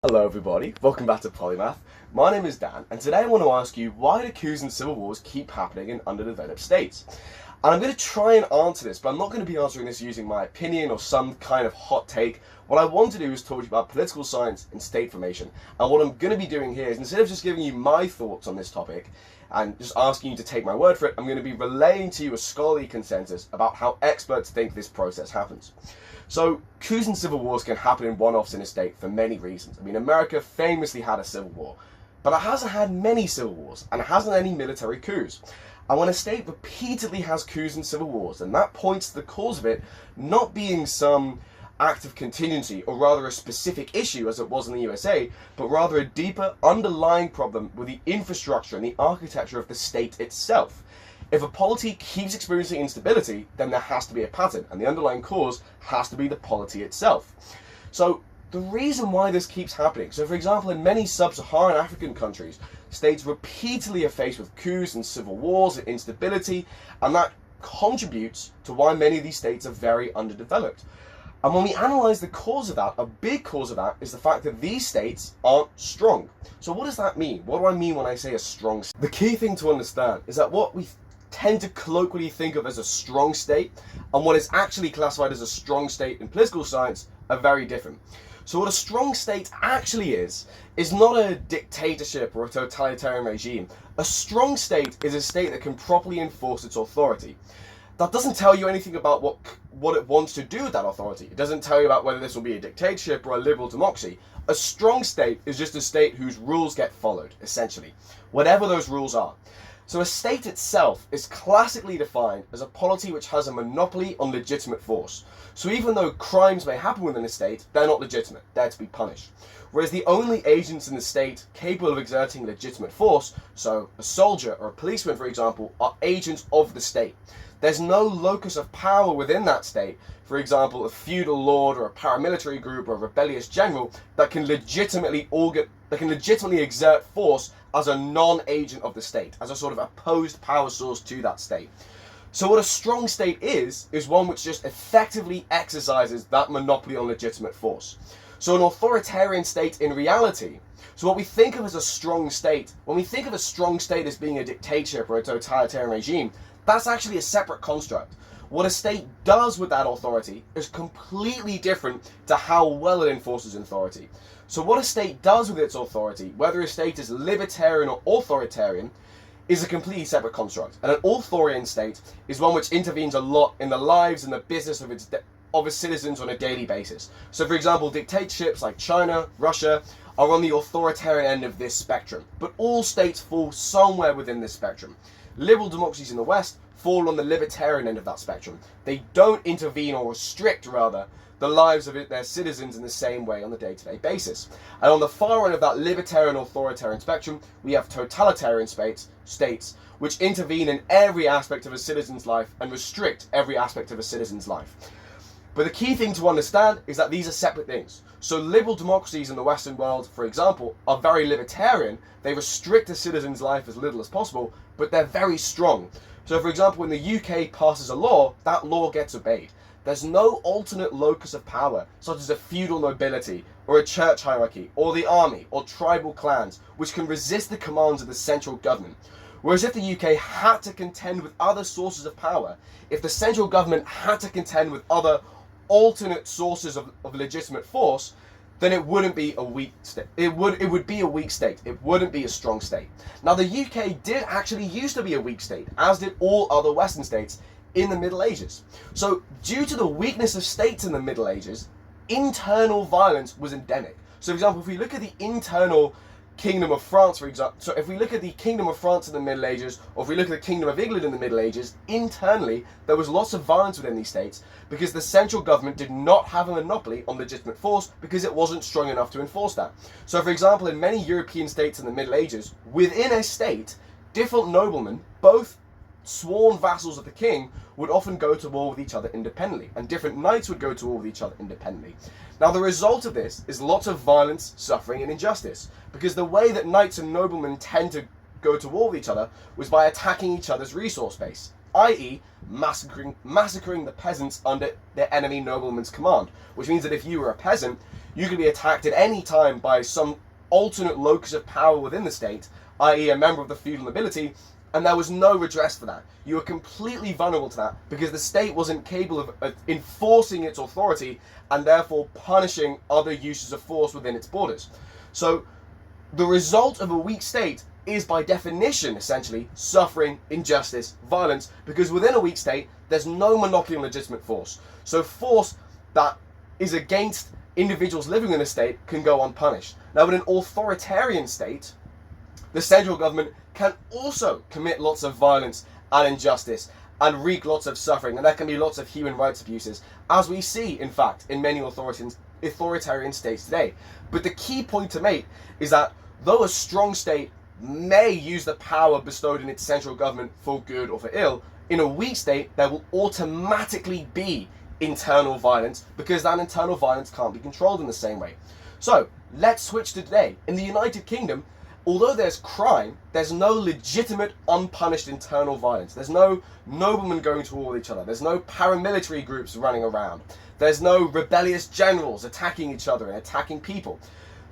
Hello everybody, welcome back to Polymath. My name is Dan, and today I want to ask you, why do coups and civil wars keep happening in underdeveloped states? And I'm going to try and answer this, but I'm not going to be answering this using my opinion or some kind of hot take. What I want to do is talk to you about political science and state formation. And what I'm going to be doing here is, instead of just giving you my thoughts on this topic and just asking you to take my word for it, I'm going to be relaying to you a scholarly consensus about how experts think this process happens. So, coups and civil wars can happen in one-offs in a state for many reasons. I mean, America famously had a civil war, but it hasn't had many civil wars, and it hasn't had any military coups. And when a state repeatedly has coups and civil wars, then that points to the cause of it not being some act of contingency, or rather a specific issue as it was in the USA, but rather a deeper underlying problem with the infrastructure and the architecture of the state itself. If a polity keeps experiencing instability, then there has to be a pattern, and the underlying cause has to be the polity itself. So the reason why this keeps happening, so for example, in many sub-Saharan African countries, states repeatedly are faced with coups and civil wars and instability, and that contributes to why many of these states are very underdeveloped. And when we analyse the cause of that, a big cause of that is the fact that these states aren't strong. So what does that mean? What do I mean when I say a strong state? The key thing to understand is that what we tend to colloquially think of as a strong state and what is actually classified as a strong state in political science are very different. So what a strong state actually is not a dictatorship or a totalitarian regime. A strong state is a state that can properly enforce its authority. That doesn't tell you anything about what it wants to do with that authority. It doesn't tell you about whether this will be a dictatorship or a liberal democracy. A strong state is just a state whose rules get followed, essentially, whatever those rules are. So a state itself is classically defined as a polity which has a monopoly on legitimate force. So even though crimes may happen within a state, they're not legitimate, they're to be punished. Whereas the only agents in the state capable of exerting legitimate force, so a soldier or a policeman for example, are agents of the state. There's no locus of power within that state, for example a feudal lord or a paramilitary group or a rebellious general, that can legitimately exert force as a non-agent of the state, as a sort of opposed power source to that state. So what a strong state is one which just effectively exercises that monopoly on legitimate force. So an authoritarian state in reality, so what we think of as a strong state, when we think of a strong state as being a dictatorship or a totalitarian regime, that's actually a separate construct. What a state does with that authority is completely different to how well it enforces authority. So what a state does with its authority, whether a state is libertarian or authoritarian, is a completely separate construct. And an authoritarian state is one which intervenes a lot in the lives and the business of its citizens on a daily basis. So for example, dictatorships like China, Russia, are on the authoritarian end of this spectrum. But all states fall somewhere within this spectrum. Liberal democracies in the West fall on the libertarian end of that spectrum. They don't intervene, or restrict rather, the lives of their citizens in the same way on the day-to-day basis. And on the far end of that libertarian authoritarian spectrum, we have totalitarian states which intervene in every aspect of a citizen's life and restrict every aspect of a citizen's life. But the key thing to understand is that these are separate things. So liberal democracies in the Western world, for example, are very libertarian. They restrict a citizen's life as little as possible, but they're very strong. So for example, when the UK passes a law, that law gets obeyed. There's no alternate locus of power, such as a feudal nobility, or a church hierarchy, or the army, or tribal clans, which can resist the commands of the central government. Whereas if the UK had to contend with other sources of power, if the central government had to contend with other alternate sources of legitimate force, then it wouldn't be a weak state. It would be a weak state. It wouldn't be a strong state. Now the UK did actually used to be a weak state, as did all other Western states in the Middle Ages. So due to the weakness of states in the Middle Ages, internal violence was endemic. So for example, if we look at the internal Kingdom of France, for example, so if we look at the Kingdom of France in the Middle Ages, or if we look at the Kingdom of England in the Middle Ages, internally there was lots of violence within these states because the central government did not have a monopoly on legitimate force because it wasn't strong enough to enforce that. So for example, in many European states in the Middle Ages, within a state, different noblemen, both sworn vassals of the king, would often go to war with each other independently, and different knights would go to war with each other independently. Now the result of this is lots of violence, suffering and injustice, because the way that knights and noblemen tend to go to war with each other was by attacking each other's resource base. i.e. massacring the peasants under their enemy nobleman's command, which means that if you were a peasant, you could be attacked at any time by some alternate locus of power within the state, i.e. a member of the feudal nobility, and there was no redress for that. You were completely vulnerable to that because the state wasn't capable of enforcing its authority and therefore punishing other uses of force within its borders. So the result of a weak state is by definition essentially suffering, injustice, violence, because within a weak state there's no monopoly on legitimate force. So force that is against individuals living in a state can go unpunished. Now in an authoritarian state, the central government can also commit lots of violence and injustice and wreak lots of suffering, and there can be lots of human rights abuses, as we see in fact in many authoritarian states today. But the key point to make is that though a strong state may use the power bestowed in its central government for good or for ill, in a weak state there will automatically be internal violence because that internal violence can't be controlled in the same way. So let's switch to today. In the United Kingdom, although there's crime, there's no legitimate unpunished internal violence. There's no noblemen going to war with each other. There's no paramilitary groups running around. There's no rebellious generals attacking each other and attacking people.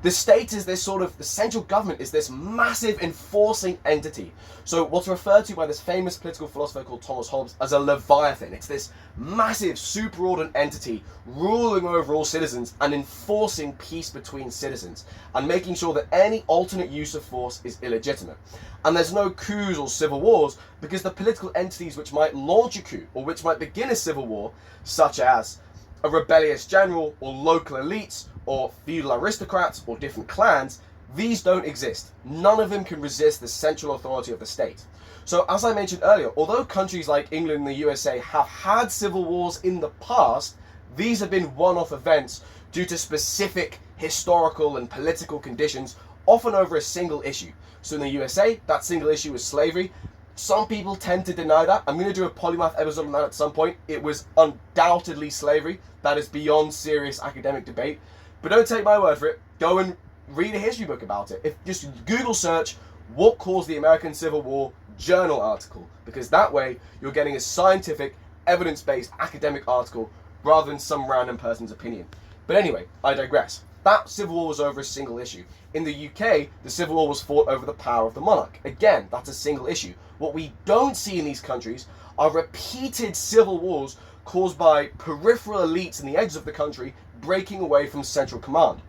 The state is this sort of, the central government is this massive enforcing entity. So what's referred to by this famous political philosopher called Thomas Hobbes as a leviathan. It's this massive superordinate entity ruling over all citizens and enforcing peace between citizens and making sure that any alternate use of force is illegitimate. And there's no coups or civil wars because the political entities which might launch a coup or which might begin a civil war, such as a rebellious general or local elites or feudal aristocrats or different clans, these don't exist. None of them can resist the central authority of the state. So as I mentioned earlier, although countries like England and the USA have had civil wars in the past, these have been one-off events due to specific historical and political conditions, often over a single issue. So in the USA, that single issue was slavery. Some people tend to deny that. I'm going to do a Polymath episode on that at some point. It was undoubtedly slavery. That is beyond serious academic debate. But don't take my word for it. Go and read a history book about it. If just Google search what caused the American Civil War journal article, because that way you're getting a scientific, evidence-based academic article rather than some random person's opinion. But anyway, I digress. That civil war was over a single issue. In the UK, the civil war was fought over the power of the monarch. Again, that's a single issue. What we don't see in these countries are repeated civil wars caused by peripheral elites in the edges of the country breaking away from central command.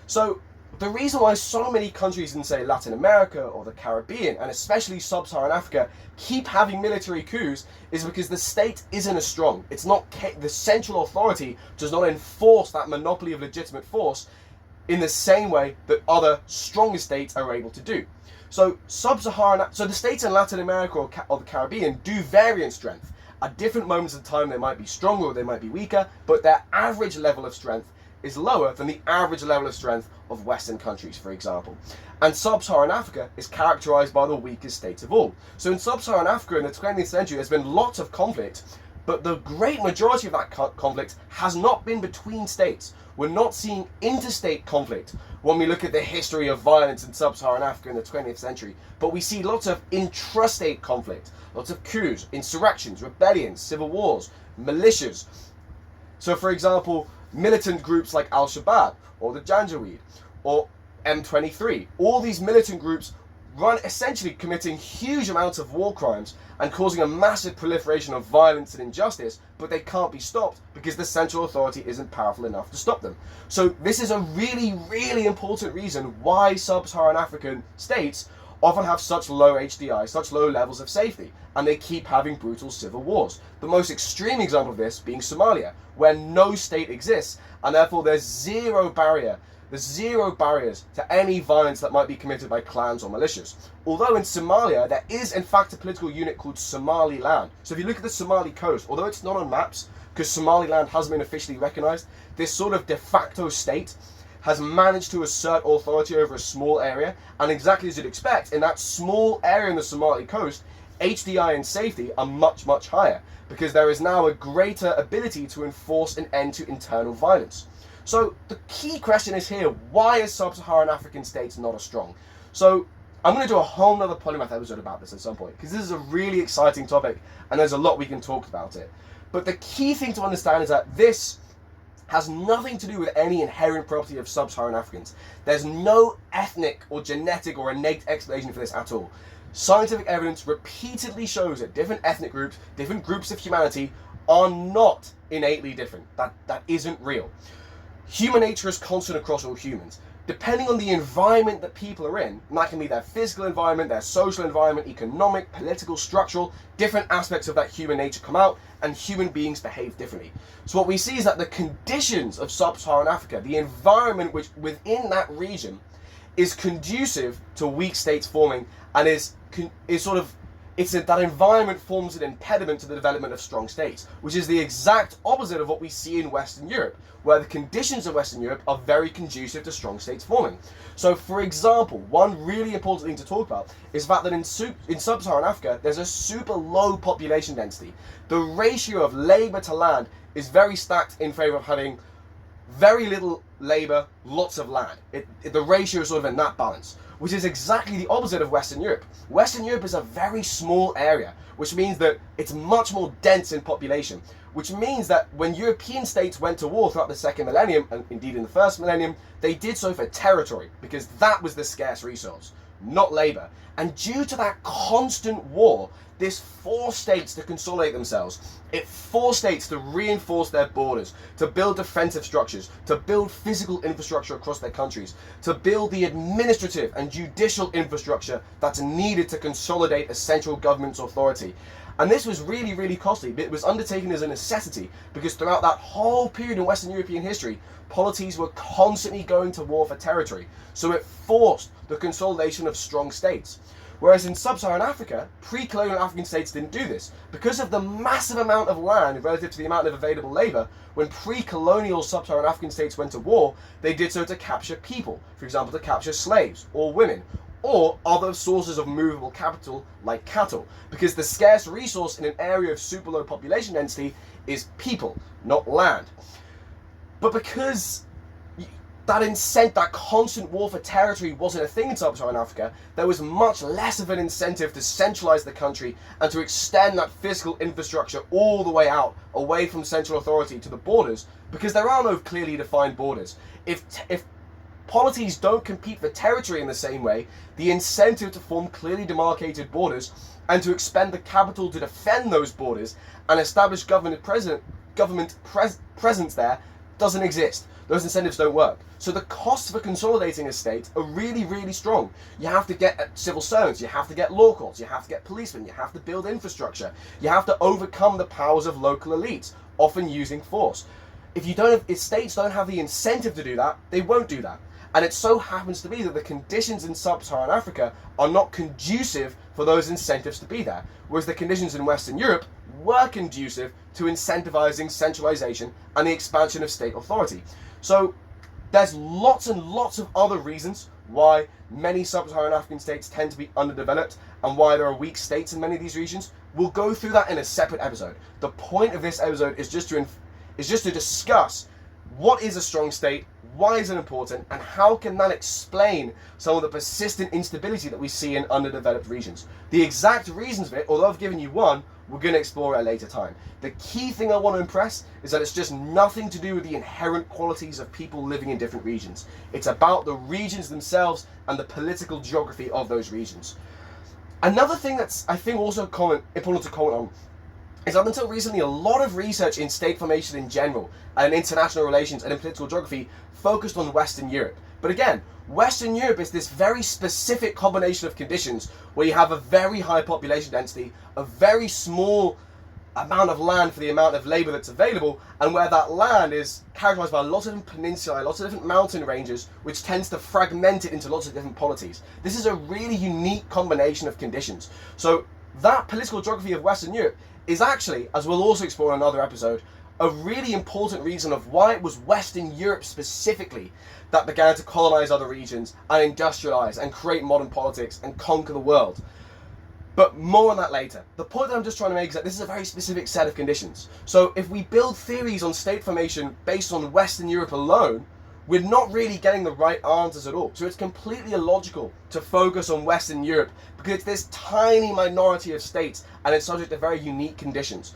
So the reason why so many countries in, say, Latin America or the Caribbean, and especially sub-Saharan Africa, keep having military coups is because the state isn't as strong. It's not, the central authority does not enforce that monopoly of legitimate force in the same way that other stronger states are able to do. So the states in Latin America or the Caribbean do vary in strength. At different moments in time, they might be stronger or they might be weaker, but their average level of strength is lower than the average level of strength of Western countries, for example. And sub-Saharan Africa is characterized by the weakest states of all. So in sub-Saharan Africa in the 20th century, there's been lots of conflict, but the great majority of that conflict has not been between states. We're not seeing interstate conflict when we look at the history of violence in sub-Saharan Africa in the 20th century, but we see lots of intrastate conflict, lots of coups, insurrections, rebellions, civil wars, militias. So for example, militant groups like Al-Shabaab or the Janjaweed or M23, all these militant groups run essentially committing huge amounts of war crimes and causing a massive proliferation of violence and injustice, but they can't be stopped because the central authority isn't powerful enough to stop them. So this is a really, really important reason why sub-Saharan African states often have such low HDI, such low levels of safety, and they keep having brutal civil wars. The most extreme example of this being Somalia, where no state exists, and therefore there's zero barriers to any violence that might be committed by clans or militias. Although in Somalia, there is in fact a political unit called Somaliland. So if you look at the Somali coast, although it's not on maps, because Somaliland hasn't been officially recognized, this sort of de facto state has managed to assert authority over a small area, and exactly as you'd expect, in that small area in the Somali coast, HDI and safety are much, much higher, because there is now a greater ability to enforce an end to internal violence. So the key question is here, why are sub-Saharan African states not as strong? So I'm going to do a whole nother Polymath episode about this at some point, because this is a really exciting topic and there's a lot we can talk about it. But the key thing to understand is that this has nothing to do with any inherent property of sub-Saharan Africans. There's no ethnic or genetic or innate explanation for this at all. Scientific evidence repeatedly shows that different ethnic groups, different groups of humanity are not innately different. That isn't real. Human nature is constant across all humans. Depending on the environment that people are in, and that can be their physical environment, their social environment, economic, political, structural, different aspects of that human nature come out, and human beings behave differently. So what we see is that the conditions of sub-Saharan Africa, the environment which within that region is conducive to weak states forming, and that environment forms an impediment to the development of strong states, which is the exact opposite of what we see in Western Europe, where the conditions of Western Europe are very conducive to strong states forming. So, for example, one really important thing to talk about is the fact that in sub-Saharan Africa, there's a super low population density. The ratio of labour to land is very stacked in favour of having very little labour, lots of land. The ratio is sort of in that balance, which is exactly the opposite of Western Europe. Western Europe is a very small area, which means that it's much more dense in population, which means that when European states went to war throughout the second millennium, and indeed in the first millennium, they did so for territory, because that was the scarce resource, not labour. And due to that constant war, this forced states to consolidate themselves. It forced states to reinforce their borders, to build defensive structures, to build physical infrastructure across their countries, to build the administrative and judicial infrastructure that's needed to consolidate a central government's authority. And this was really, really costly, but it was undertaken as a necessity because throughout that whole period in Western European history, polities were constantly going to war for territory. So it forced the consolidation of strong states. Whereas in sub-Saharan Africa, pre-colonial African states didn't do this. Because of the massive amount of land relative to the amount of available labour, when pre-colonial sub-Saharan African states went to war, they did so to capture people. For example, to capture slaves or women, or other sources of movable capital like cattle. Because the scarce resource in an area of super low population density is people, not land. But because that constant war for territory wasn't a thing in sub-Saharan Africa, there was much less of an incentive to centralise the country and to extend that physical infrastructure all the way out, away from central authority to the borders, because there are no clearly defined borders. If polities don't compete for territory in the same way, the incentive to form clearly demarcated borders and to expend the capital to defend those borders and establish government presence there doesn't exist. Those incentives don't work. So the costs for consolidating a state are really, really strong. You have to get civil servants, you have to get law courts, you have to get policemen, you have to build infrastructure, you have to overcome the powers of local elites, often using force. If states don't have the incentive to do that, they won't do that. And it so happens to be that the conditions in sub-Saharan Africa are not conducive for those incentives to be there, whereas the conditions in Western Europe were conducive to incentivizing centralization and the expansion of state authority. So there's lots and lots of other reasons why many sub-Saharan African states tend to be underdeveloped and why there are weak states in many of these regions. We'll go through that in a separate episode. The point of this episode is just to discuss what is a strong state, why is it important, and how can that explain some of the persistent instability that we see in underdeveloped regions. The exact reasons of it, although I've given you one, we're going to explore at a later time. The key thing I want to impress is that it's just nothing to do with the inherent qualities of people living in different regions. It's about the regions themselves and the political geography of those regions. Another thing that's, I think, also important to comment on is up until recently, a lot of research in state formation in general, and international relations and in political geography focused on Western Europe. But again, Western Europe is this very specific combination of conditions where you have a very high population density, a very small amount of land for the amount of labour that's available, and where that land is characterised by lots of different peninsulae, lots of different mountain ranges, which tends to fragment it into lots of different polities. This is a really unique combination of conditions. So that political geography of Western Europe is actually, as we'll also explore in another episode, a really important reason of why it was Western Europe specifically that began to colonize other regions and industrialize and create modern politics and conquer the world. But more on that later. The point that I'm just trying to make is that this is a very specific set of conditions. So if we build theories on state formation based on Western Europe alone, we're not really getting the right answers at all. So it's completely illogical to focus on Western Europe because it's this tiny minority of states and it's subject to very unique conditions.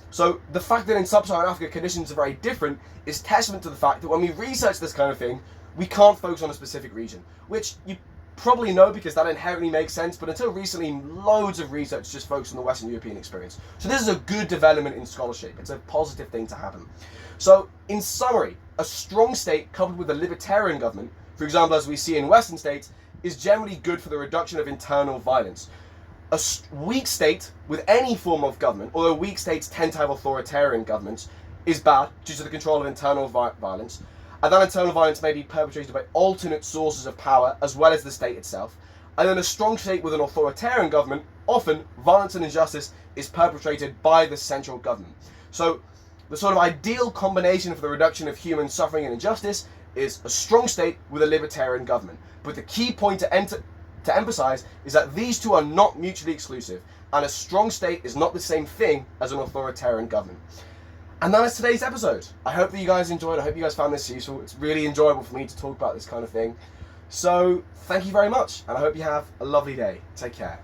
So the fact that in sub-Saharan Africa conditions are very different is testament to the fact that when we research this kind of thing, we can't focus on a specific region, which you probably know because that inherently makes sense, but until recently, loads of research just focused on the Western European experience. So this is a good development in scholarship. It's a positive thing to happen. So in summary, a strong state coupled with a libertarian government, for example, as we see in Western states, is generally good for the reduction of internal violence. A weak state with any form of government, although weak states tend to have authoritarian governments, is bad due to the control of internal violence. And that internal violence may be perpetrated by alternate sources of power as well as the state itself. And then a strong state with an authoritarian government, often violence and injustice is perpetrated by the central government. So the sort of ideal combination for the reduction of human suffering and injustice is a strong state with a libertarian government. But the key point to emphasize is that these two are not mutually exclusive, and a strong state is not the same thing as an authoritarian government. And that is today's episode. I hope that you guys enjoyed. I hope you guys found this useful. It's really enjoyable for me to talk about this kind of thing. So thank you very much, and I hope you have a lovely day. Take care.